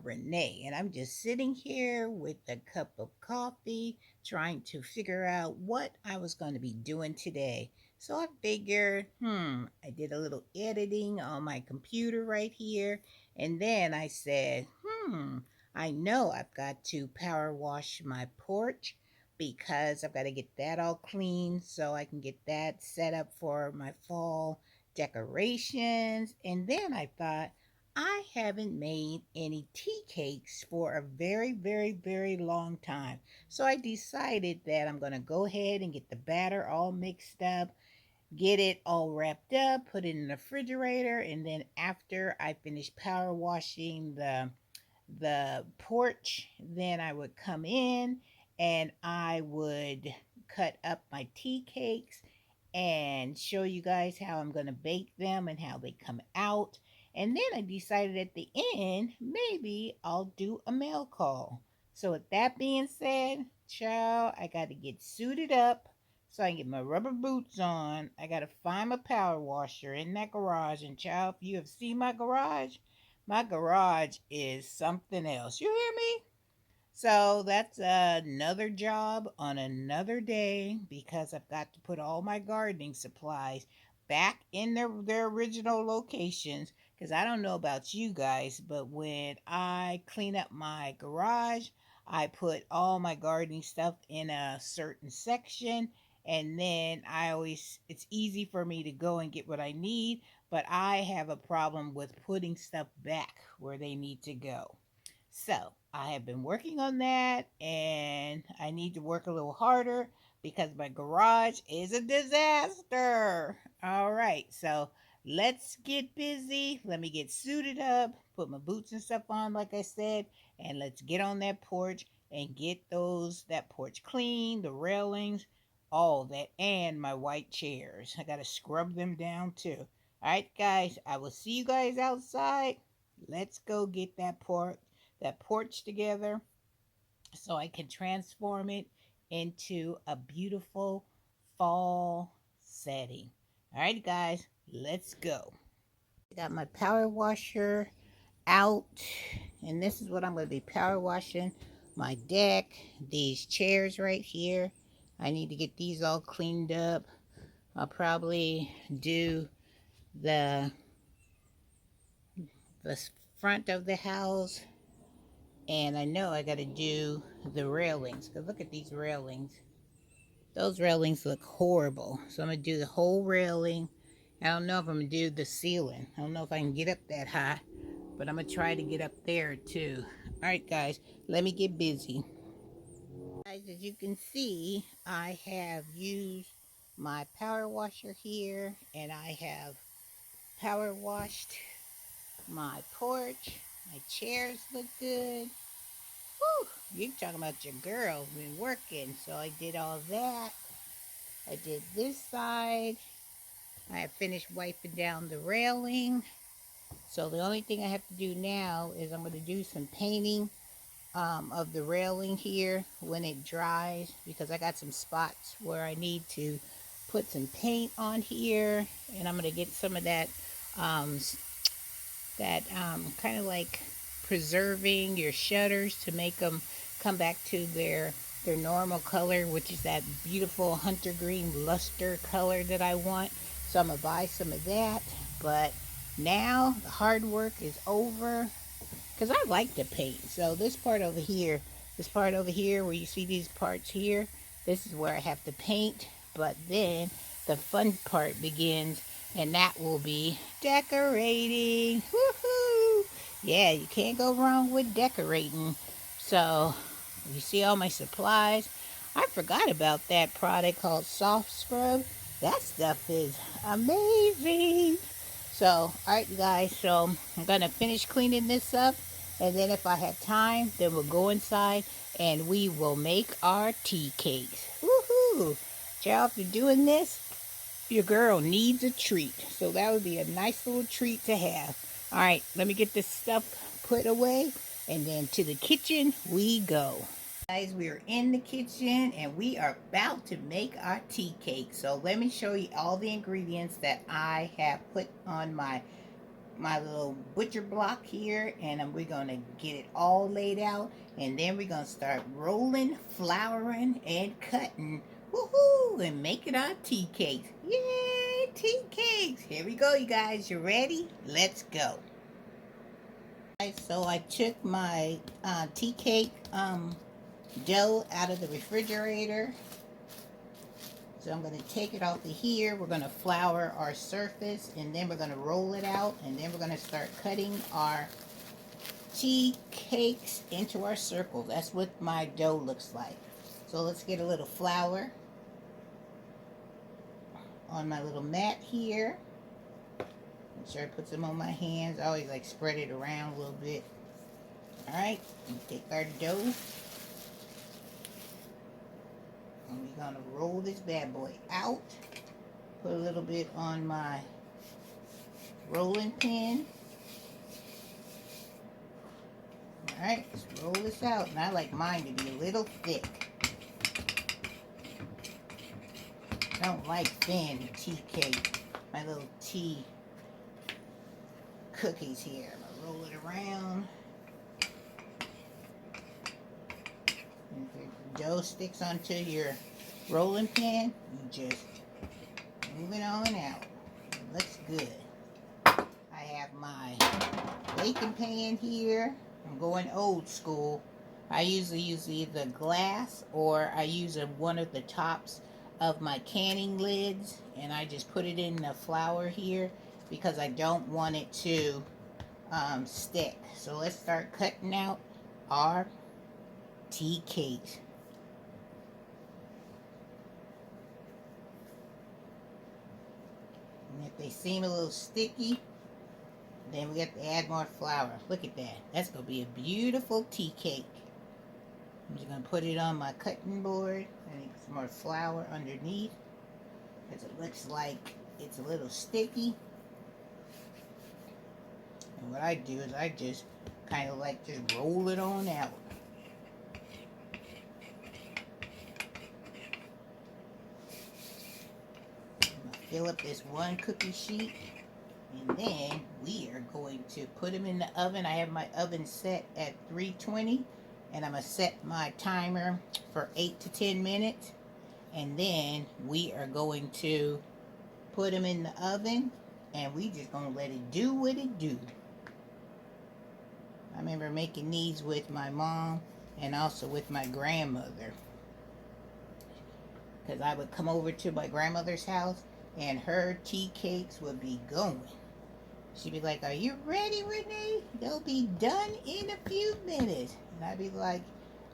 Renee, and I'm just sitting here with a cup of coffee trying to figure out what I was going to be doing today. So I figured, I did a little editing on my computer right here, and then I said, I know I've got to power wash my porch because I've got to get that all clean so I can get that set up for my fall decorations. And then I thought, I haven't made any tea cakes for a very, very, very long time. So I decided that I'm going to go ahead and get the batter all mixed up, get it all wrapped up, put it in the refrigerator, and then after I finish power washing the porch, then I would come in and I would cut up my tea cakes and show you guys how I'm going to bake them and how they come out. And then I decided at the end, maybe I'll do a mail call. So with that being said, child, I got to get suited up so I can get my rubber boots on. I got to find my power washer in that garage. And child, if you have seen my garage is something else. You hear me? So that's another job on another day because I've got to put all my gardening supplies back in their original locations. Because I don't know about you guys, but when I clean up my garage, I put all my gardening stuff in a certain section. And then it's easy for me to go and get what I need. But I have a problem with putting stuff back where they need to go. So I have been working on that and I need to work a little harder because my garage is a disaster. All right, so let's get busy. Let me get suited up, put my boots and stuff on, like I said, and let's get on that porch and get that porch clean, the railings, all that, and my white chairs. I got to scrub them down too. All right, guys, I will see you guys outside. Let's go get that porch together so I can transform it into a beautiful fall setting. All right, guys, let's go. I got my power washer out, and this is what I'm going to be power washing: my deck, these chairs right here. I need to get these all cleaned up. I'll probably do the the front of the house. And I know I got to do the railings. Because look at these railings. Those railings look horrible. So I'm going to do the whole railing. I don't know if I'm going to do the ceiling. I don't know if I can get up that high. But I'm going to try to get up there too. Alright guys, let me get busy. Guys, as you can see, I have used my power washer here. And I have power washed my porch. My chairs look good. Whew, you talking about your girl been working. So I did all that. I did this side. I have finished wiping down the railing. So the only thing I have to do now is I'm going to do some painting of the railing here when it dries, because I got some spots where I need to put some paint on here, and I'm going to get some of um, that kind of like preserving your shutters to make them come back to their normal color, which is that beautiful hunter green luster color that I want. So I'm gonna buy some of that. But now the hard work is over because I like to paint. So this part over here where you see these parts here, this is where I have to paint. But then the fun part begins, and that will be decorating. Woohoo! Yeah, you can't go wrong with decorating. So you see all my supplies. I forgot about that product called Soft Scrub. That stuff is amazing. So, alright guys, so I'm going to finish cleaning this up. And then if I have time, then we'll go inside and we will make our tea cakes. Woohoo! Child, after doing this, your girl needs a treat. So that would be a nice little treat to have. Alright, let me get this stuff put away. And then to the kitchen we go. Guys, we are in the kitchen and we are about to make our tea cake. So let me show you all the ingredients that I have put on my my little butcher block here, and we're gonna get it all laid out, and then we're gonna start rolling, flouring, and cutting. Woohoo! And making our tea cakes. Yay, tea cakes! Here we go, you guys. You ready? Let's go. So I took my tea cake dough out of the refrigerator. So I'm going to take it off of here. We're going to flour our surface, and then we're going to roll it out, and then we're going to start cutting our tea cakes into our circles. That's what my dough looks like. So let's get a little flour on my little mat here. Make sure I put some on my hands. I always like spread it around a little bit. Alright, take our dough. And we're going to roll this bad boy out. Put a little bit on my rolling pin. Alright, let's roll this out. And I like mine to be a little thick. I don't like thin tea cake. My little tea cookies here. I'm going to roll it around. And if your dough sticks onto your rolling pin, you just move it on out. It looks good. I have my baking pan here. I'm going old school. I usually use either glass, or I use one of the tops of my canning lids, and I just put it in the flour here because I don't want it to stick. So let's start cutting out our tea cakes. And if they seem a little sticky, then we have to add more flour. Look at that. That's going to be a beautiful tea cake. I'm just going to put it on my cutting board and get some more flour underneath, because it looks like it's a little sticky. And what I do is I just kind of like just roll it on out. I'm going to fill up this one cookie sheet, and then we are going to put them in the oven. I have my oven set at 320. And I'm going to set my timer for 8 to 10 minutes. And then we are going to put them in the oven. And we just going to let it do what it do. I remember making these with my mom and also with my grandmother. Because I would come over to my grandmother's house and her tea cakes would be going. She'd be like, "Are you ready, Renee? They'll be done in a few minutes." And I'd be like,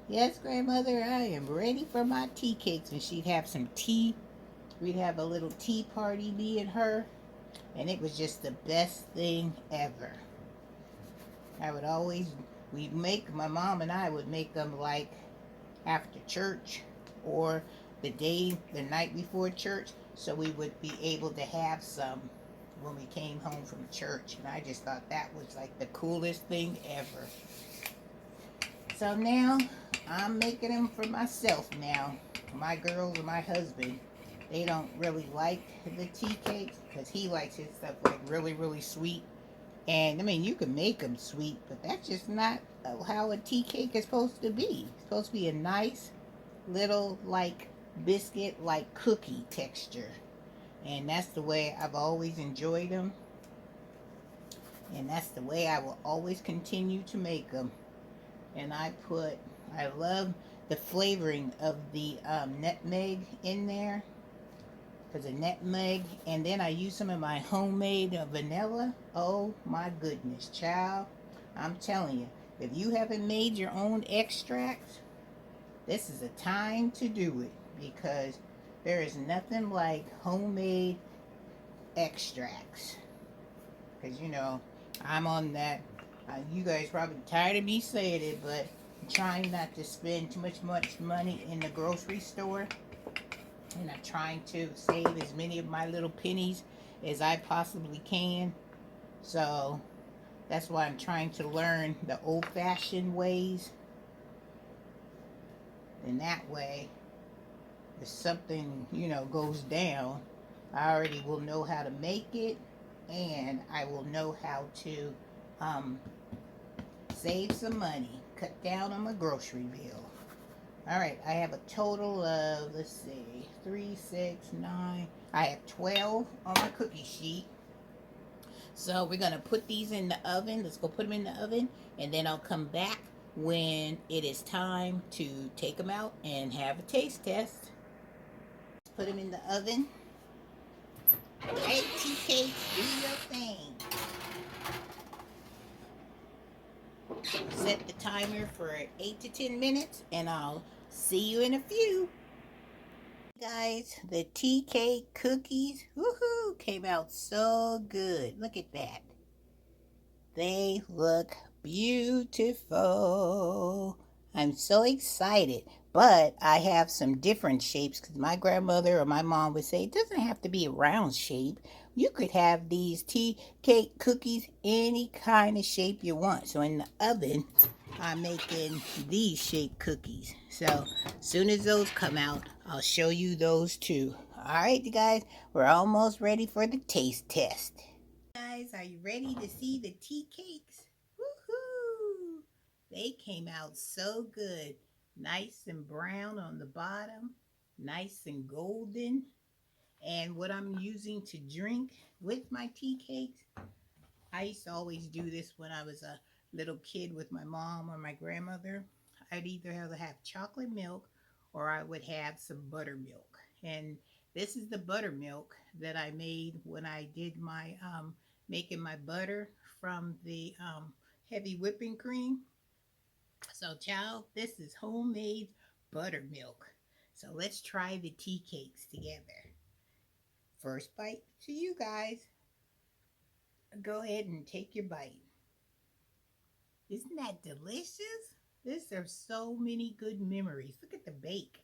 "Yes, grandmother, I am ready for my tea cakes." And she'd have some tea. We'd have a little tea party, me and her. And it was just the best thing ever. I would always, my mom and I would make them like after church or the night before church. So we would be able to have some when we came home from church. And I just thought that was like the coolest thing ever. So now I'm making them for myself now. My girls and my husband, they don't really like the tea cakes because he likes his stuff like really, really sweet. And I mean, you can make them sweet, but that's just not how a tea cake is supposed to be. It's supposed to be a nice little like biscuit, like cookie texture. And that's the way I've always enjoyed them. And that's the way I will always continue to make them. And I love the flavoring of the nutmeg in there. Because of nutmeg. And then I use some of my homemade vanilla. Oh my goodness, child. I'm telling you, if you haven't made your own extracts, this is a time to do it. Because there is nothing like homemade extracts. Because, you know, I'm on that. You guys probably tired of me saying it, but I'm trying not to spend too much money in the grocery store. And I'm trying to save as many of my little pennies as I possibly can. So that's why I'm trying to learn the old-fashioned ways. And that way, if something, you know, goes down, I already will know how to make it, and I will know how to um, save some money, cut down on my grocery bill. All right, I have a total of, let's see, 3, 6, 9. I have 12 on my cookie sheet. So we're going to put these in the oven. Let's go put them in the oven, and then I'll come back when it is time to take them out and have a taste test. Put them in the oven. Hey, tea cakes, do your thing. Set the timer for 8 to 10 minutes, and I'll see you in a few. Guys, the tea cake cookies, woohoo, came out so good. Look at that. They look beautiful. I'm so excited. But I have some different shapes because my grandmother or my mom would say it doesn't have to be a round shape. You could have these tea cake cookies any kind of shape you want. So in the oven, I'm making these shaped cookies. So as soon as those come out, I'll show you those too. All right, you guys, we're almost ready for the taste test. Guys, are you ready to see the tea cakes? Woohoo! They came out so good. Nice and brown on the bottom, nice and golden. And what I'm using to drink with my tea cakes, I used to always do this when I was a little kid with my mom or my grandmother. I'd either have chocolate milk or I would have some buttermilk. And this is the buttermilk that I made when I did my making my butter from the heavy whipping cream. So, child, this is homemade buttermilk. So let's try the tea cakes together. First bite to you guys. Go ahead and take your bite. Isn't that delicious? These are so many good memories. Look at the bake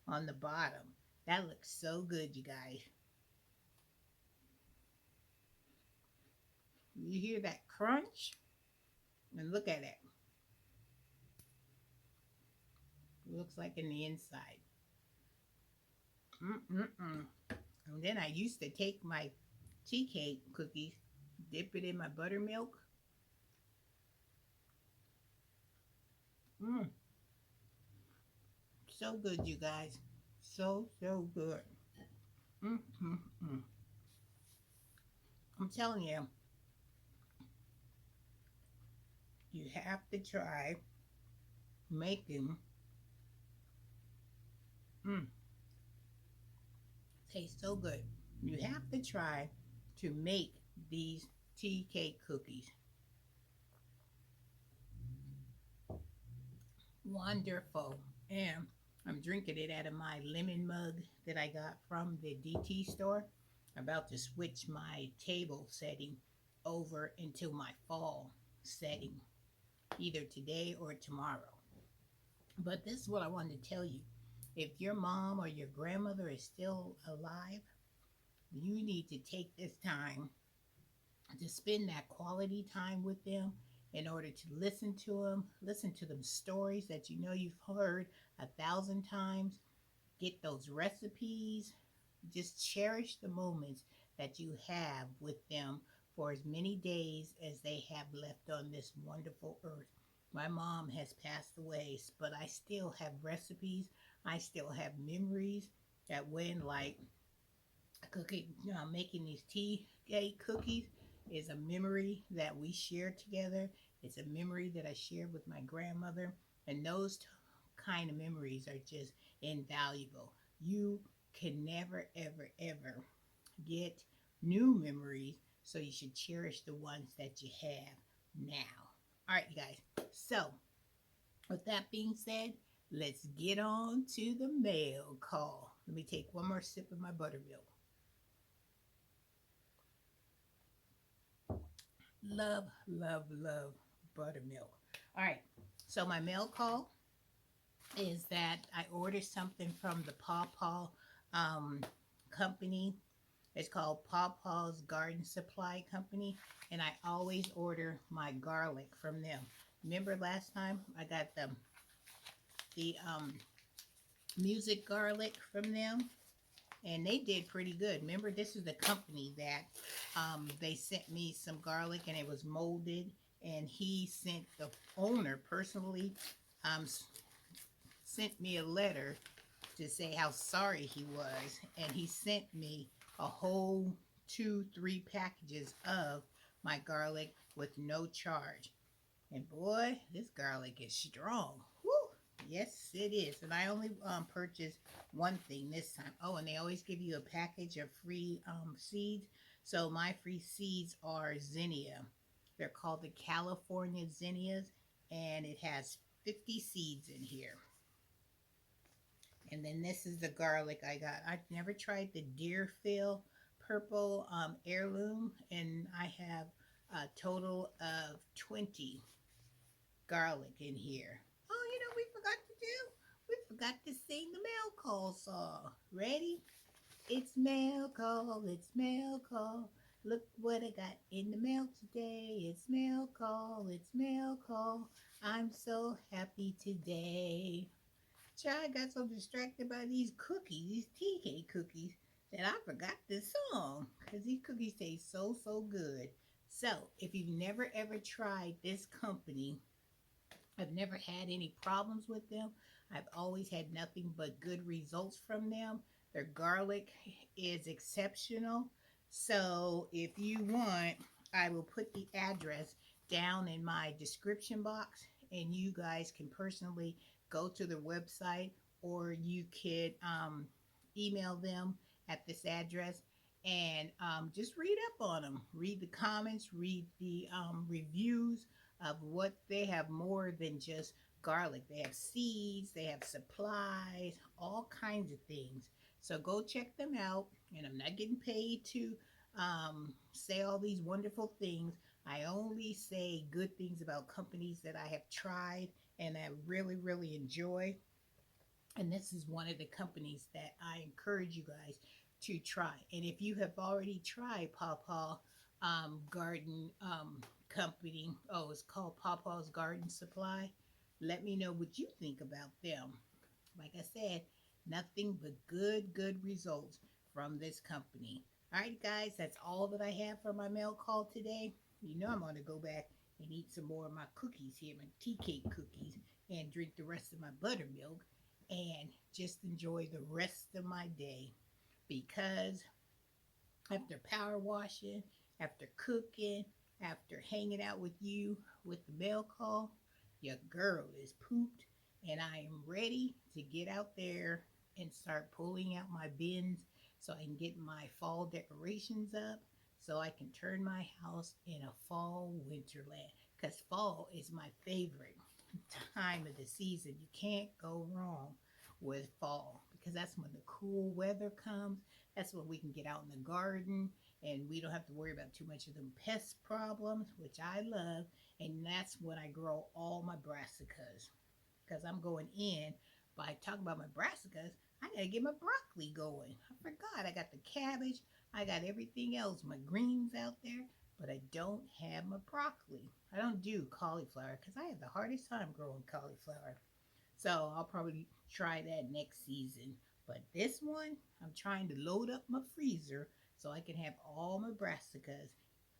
on the bottom. That looks so good, you guys. You hear that crunch? And look at it. It looks like in the inside. Mm-mm-mm. And then I used to take my tea cake cookies, dip it in my buttermilk. Mmm. So good, you guys. So, so good. Mm-mm-mm. I'm telling you, you have to try making. Mm, tastes so good. You have to try to make these tea cake cookies. Wonderful. And I'm drinking it out of my lemon mug that I got from the DT store. I'm about to switch my table setting over into my fall setting either today or tomorrow. But this is what I wanted to tell you. If your mom or your grandmother is still alive, you need to take this time to spend that quality time with them in order to listen to them stories that you know you've heard 1,000 times, get those recipes, just cherish the moments that you have with them for as many days as they have left on this wonderful earth. My mom has passed away, but I still have recipes. I still have memories that when, like, cooking, making these tea cake cookies is a memory that we share together. It's a memory that I shared with my grandmother, and those kind of memories are just invaluable. You can never, ever, ever get new memories, so you should cherish the ones that you have now. All right, you guys. So, with that being said, let's get on to the mail call. Let me take one more sip of my buttermilk. Love, love, love buttermilk. All right. So my mail call is that I ordered something from the Paw Paw um, company. It's called Paw Paw's Garden Supply Company, and I always order my garlic from them. Remember last time I got the music garlic from them? and they did pretty good. Remember, this is the company that they sent me some garlic, and it was molded. And he sent the owner personally um, sent me a letter to say how sorry he was, and he sent me a whole 2, 3 packages of my garlic with no charge. And boy, this garlic is strong. Woo! Yes, it is. And I only purchased one thing this time. Oh, and they always give you a package of free seeds. So my free seeds are zinnia. They're called the California zinnias, and it has 50 seeds in here. And then this is the garlic I got. I've never tried the Deerfield purple heirloom, and I have a total of 20 garlic in here. Oh, we forgot to do? We forgot to sing the mail call song. Ready? It's mail call, it's mail call. Look what I got in the mail today. It's mail call, it's mail call. I'm so happy today. Child, got so distracted by these cookies, these tea cake cookies, that I forgot this song. Because these cookies taste so, so good. So, if you've never ever tried this company, I've never had any problems with them. I've always had nothing but good results from them. Their garlic is exceptional. So, if you want, I will put the address down in my description box, and you guys can personally go to their website, or you could email them at this address and just read up on them. Read the comments, read the reviews of what they have more than just garlic. They have seeds, they have supplies, all kinds of things. So go check them out. And I'm not getting paid to say all these wonderful things. I only say good things about companies that I have tried and I really, really enjoy. And this is one of the companies that I encourage you guys to try. And if you have already tried Pawpaw Garden Company, oh, it's called Pawpaw's Garden Supply, let me know what you think about them. Like I said, nothing but good, good results from this company. All right, guys, that's all that I have for my mail call today. You know I'm going to go back and eat some more of my cookies here, my tea cake cookies, and drink the rest of my buttermilk and just enjoy the rest of my day because after power washing, after cooking, after hanging out with you with the mail call, your girl is pooped and I am ready to get out there and start pulling out my bins so I can get my fall decorations up so I can turn my house in a fall winterland because fall is my favorite time of the season. You can't go wrong with fall because that's when the cool weather comes. That's when we can get out in the garden and we don't have to worry about too much of them pest problems, which I love. And that's when I grow all my brassicas because I'm going in. By talking about my brassicas, I gotta get my broccoli going. I forgot. I got the cabbage. I got everything else, my greens out there, but I don't have my broccoli. I don't do cauliflower because I have the hardest time growing cauliflower. So I'll probably try that next season. But this one, I'm trying to load up my freezer so I can have all my brassicas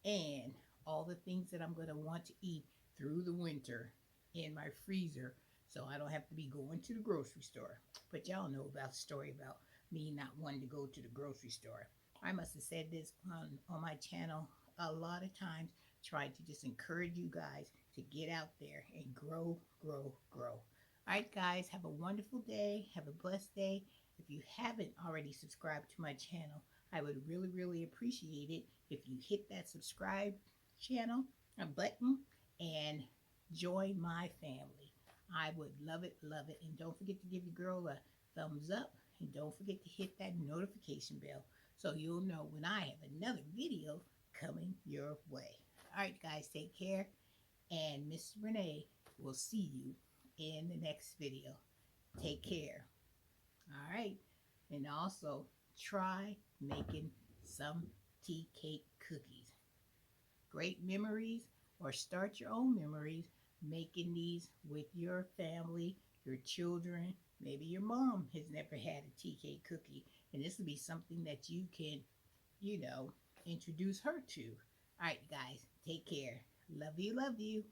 and all the things that I'm going to want to eat through the winter in my freezer so I don't have to be going to the grocery store. But y'all know about the story about me not wanting to go to the grocery store. I must have said this on my channel a lot of times, tried to just encourage you guys to get out there and grow, grow, grow. All right, guys, have a wonderful day. Have a blessed day. If you haven't already subscribed to my channel, I would really, really appreciate it if you hit that subscribe channel button and join my family. I would love it, love it. And don't forget to give your girl a thumbs up. And don't forget to hit that notification bell so you'll know when I have another video coming your way. All right, guys, take care. And Miss Renee will see you in the next video. Take care. All right. And also try making some tea cake cookies. Great memories, or start your own memories making these with your family, your children, Maybe your mom has never had a TK cookie, and this will be something that you can, you know, introduce her to. All right, guys, take care. Love you, love you.